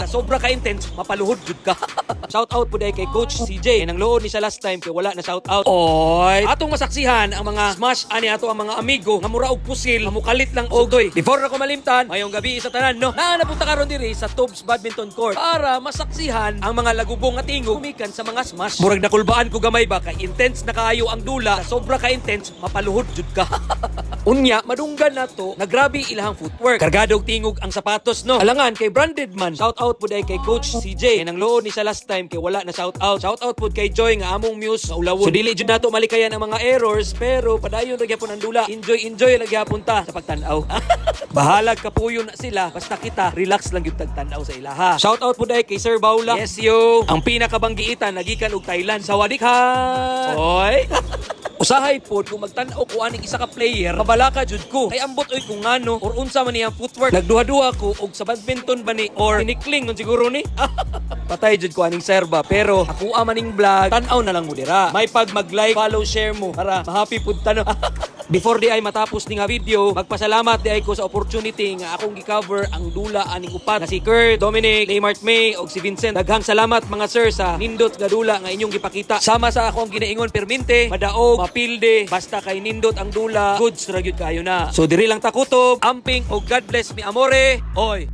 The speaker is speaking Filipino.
sa sobra ka intense mapaluhod jud ka. Shout out po kay Coach CJ. Nang luod ni siya last time kay wala na shout out. Oy, atong masaksihan ang mga smash ani ato ang mga amigo nga mura og pusil, mamukalit lang ogoy. Before na ko malimtan, mayong gabi sa tanan no. Naanapunta karon diri sa Tubs Badminton Court para masaksihan ang mga lagubong at tingog kumikan sa mga smash. Murag nakulbaan ko gamay ba kay intense na kaayo ang dula, sa sobra ka intense mapaluhod jud ka. Unya, madunggan na to, nagrabe ilahang footwork. Kargadog tingog ang sapatos, no? Alangan, kay branded man. Shout out po kay Coach CJ. Nang luod ni siya last time, kay wala na shout out. Shout out po kay Joy, nga among muse sa ulawon. So, dili jud nato malikayan ang mga errors, pero padayon nagyapon ang dula. Enjoy nagyapon ta sa pagtanaw. Bahalag kapuyo na sila, basta kita, relax lang yung tagtanaw sa ilaha. Shout out po kay Sir Baula. Yes, yo. Ang pinakabanggiitan, nagikan og Thailand. Sawadee ka! Oy! Usahay po kung magtanaw ko aning isa ka player, mabalaka jud ko. Kay ambot oy kung ngano or unsa man niyang footwork. Nagduha-duha ko og sa badminton ba ni or tinikling nun siguro ni. Patay jud ko aning serba pero ako maning vlog, tanaw na lang mo dira. May pag mag-like, follow, share mo para ma-happy pud tano. Before di ay matapos ni nga video, magpasalamat di ay ko sa opportunity nga akong gi-cover ang dula aning upat na si Kurt, Dominic, Neymart May og si Vincent. Daghang salamat mga sir sa nindot nga dula nga inyong gipakita. Sama sa akong ginaingon permente, madaog, mapilde, basta kay nindot ang dula, goods ra gyud kayo na. So diri lang takutob, amping og God bless mi amore. Oy.